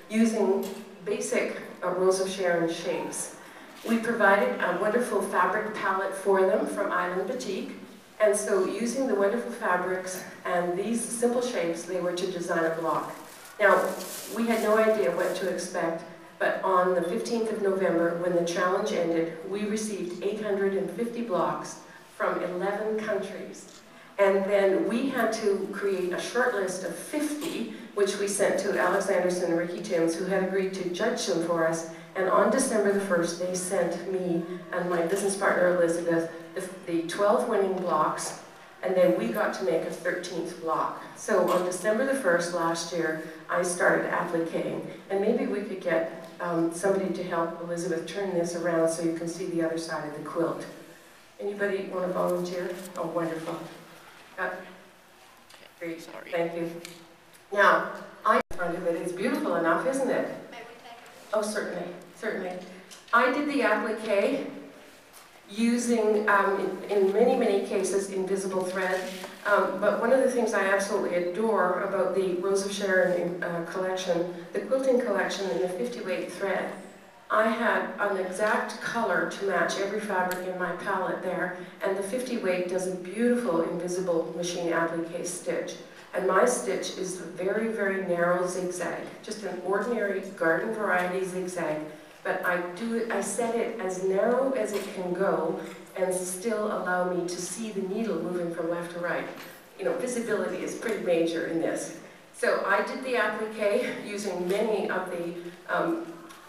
using basic Rose of Sharon shapes. We provided a wonderful fabric palette for them from Island Batik, and so using the wonderful fabrics and these simple shapes, they were to design a block. Now, we had no idea what to expect, but on the 15th of November, when the challenge ended, we received 850 blocks from 11 countries. And then we had to create a short list of 50, which we sent to Alex Anderson and Ricky Timms, who had agreed to judge them for us. And on December the 1st, they sent me and my business partner Elizabeth the 12 winning blocks, and then we got to make a 13th block. So on December the 1st last year, I started appliquing, and maybe we could get somebody to help Elizabeth turn this around so you can see the other side of the quilt. Anybody want to volunteer? Oh, wonderful. Great, sorry. Thank you. Now, in front of it is beautiful enough, isn't it? May we take it? Oh, certainly, certainly. I did the applique using, in many, many cases, invisible thread. But one of the things I absolutely adore about the Rose of Sharon collection, the quilting collection in the 50-weight thread, I had an exact color to match every fabric in my palette there, and the 50-weight does a beautiful invisible machine applique stitch. And my stitch is a very, very narrow zigzag, just an ordinary garden variety zigzag, but I set it as narrow as it can go and still allow me to see the needle moving from left to right. You know, visibility is pretty major in this. So I did the applique using many of the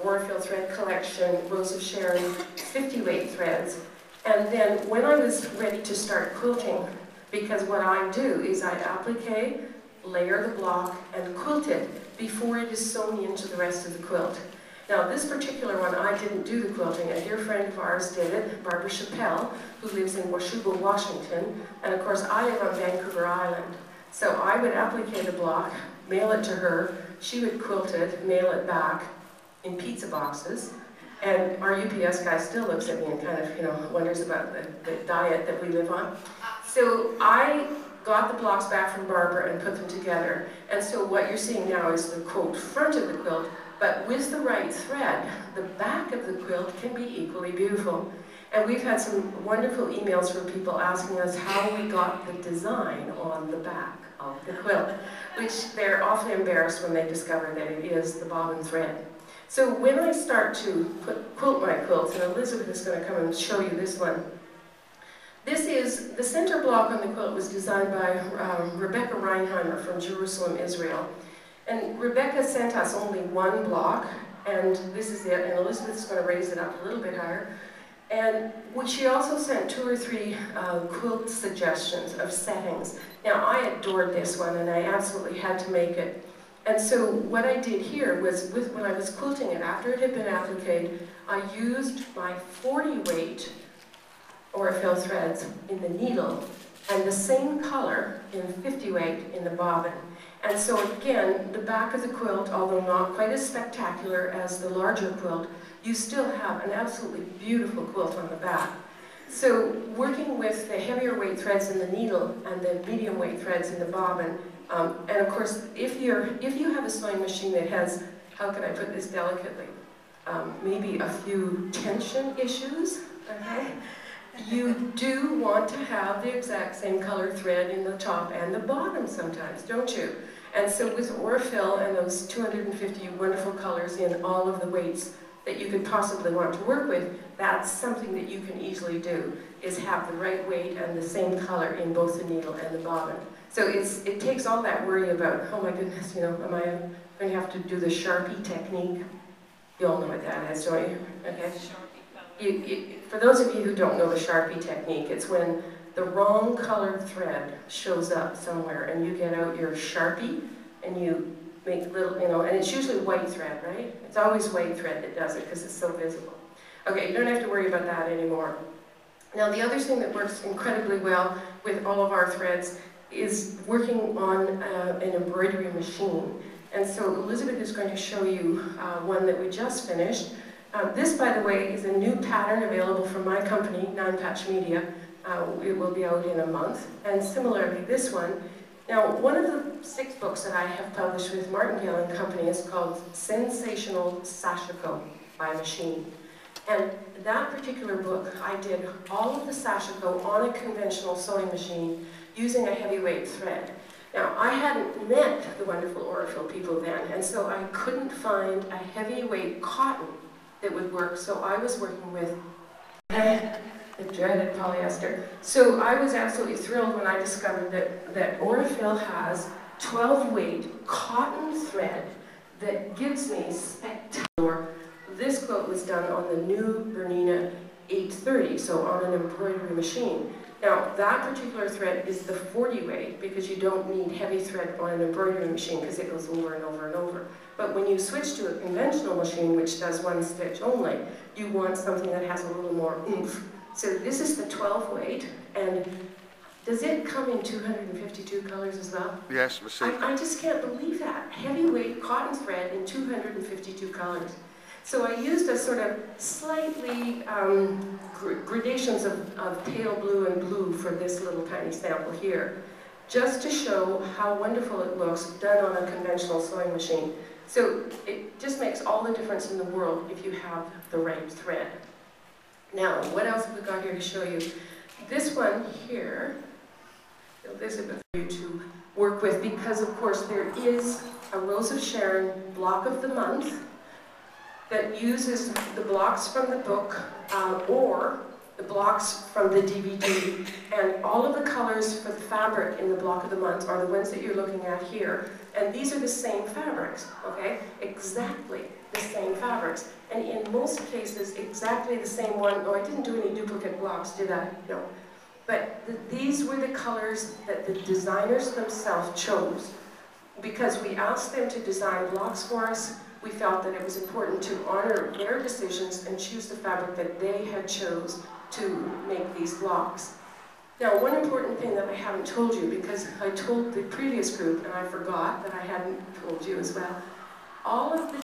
Aurifil thread collection, Rose of Sharon 50-weight threads. And then when I was ready to start quilting, because what I do is I applique, layer the block, and quilt it before it is sewn into the rest of the quilt. Now this particular one, I didn't do the quilting. A dear friend of ours did it, Barbara Chappelle, who lives in Washougal, Washington, and of course I live on Vancouver Island. So I would applique the block, mail it to her, she would quilt it, mail it back in pizza boxes, and our UPS guy still looks at me and kind of, you know, wonders about the diet that we live on. So I got the blocks back from Barbara and put them together. And so what you're seeing now is the quote front of the quilt, but with the right thread, the back of the quilt can be equally beautiful. And we've had some wonderful emails from people asking us how we got the design on the back of the quilt, which they're awfully embarrassed when they discover that it is the bobbin thread. So when I start to quilt my quilts, and Elizabeth is going to come and show you this one, this is, the center block on the quilt was designed by Rebecca Reinheimer from Jerusalem, Israel. And Rebecca sent us only one block, and this is it, and Elizabeth's going to raise it up a little bit higher. And she also sent 2 or 3 quilt suggestions of settings. Now I adored this one, and I absolutely had to make it. And so what I did here was, when I was quilting it, after it had been appliqued, I used my 40-weight Aurifil threads in the needle, and the same color in 50-weight in the bobbin. And so again, the back of the quilt, although not quite as spectacular as the larger quilt, you still have an absolutely beautiful quilt on the back. So working with the heavier weight threads in the needle and the medium weight threads in the bobbin, and of course, if you have a sewing machine that has, how can I put this delicately, maybe a few tension issues, okay? You do want to have the exact same color thread in the top and the bottom sometimes, don't you? And so with Aurifil and those 250 wonderful colors in all of the weights that you could possibly want to work with, that's something that you can easily do, is have the right weight and the same color in both the needle and the bobbin. So it takes all that worry about, oh my goodness, you know, am I going to have to do the Sharpie technique? You all know what that is, don't you? Okay. For those of you who don't know the Sharpie technique, it's when the wrong colored thread shows up somewhere and you get out your Sharpie and you make little, you know, and it's usually white thread, right? It's always white thread that does it because it's so visible. Okay, you don't have to worry about that anymore. Now the other thing that works incredibly well with all of our threads is working on an embroidery machine. And so Elizabeth is going to show you one that we just finished. This, by the way, is a new pattern available from my company, Nine Patch Media. It will be out in a month. And similarly, this one Now, one of the 6 books that I have published with Martingale and Company is called Sensational Sashiko by Machine. And that particular book, I did all of the sashiko on a conventional sewing machine using a heavyweight thread. Now, I hadn't met the wonderful Aurifil people then, and so I couldn't find a heavyweight cotton that would work, so I was working with the dreaded polyester. So I was absolutely thrilled when I discovered that Aurifil has 12-weight cotton thread that gives me spectacular. This quilt was done on the new Bernina 830, so on an embroidery machine. Now, that particular thread is the 40-weight because you don't need heavy thread on an embroidery machine because it goes over and over and over. But when you switch to a conventional machine, which does 1 stitch only, you want something that has a little more oomph. So this is the 12-weight, and does it come in 252 colors as well? Yes, we see. I just can't believe that. Heavyweight cotton thread in 252 colors. So I used a sort of slightly gradations of pale blue and blue for this little tiny sample here, just to show how wonderful it looks done on a conventional sewing machine. So it just makes all the difference in the world if you have the right thread. Now, what else have we got here to show you? This one here, Elizabeth, for you to work with, because of course there is a Rose of Sharon block of the month that uses the blocks from the book or the blocks from the DVD, and all of the colors for the fabric in the block of the month are the ones that you're looking at here, and these are the same fabrics, okay? Exactly the same fabrics, and in most cases exactly the same one. Oh, I didn't do any duplicate blocks, did I? No. But these were the colors that the designers themselves chose. Because we asked them to design blocks for us, we felt that it was important to honor their decisions and choose the fabric that they had chose to make these blocks. Now, one important thing that I haven't told you, because I told the previous group and I forgot that I hadn't told you as well, all of the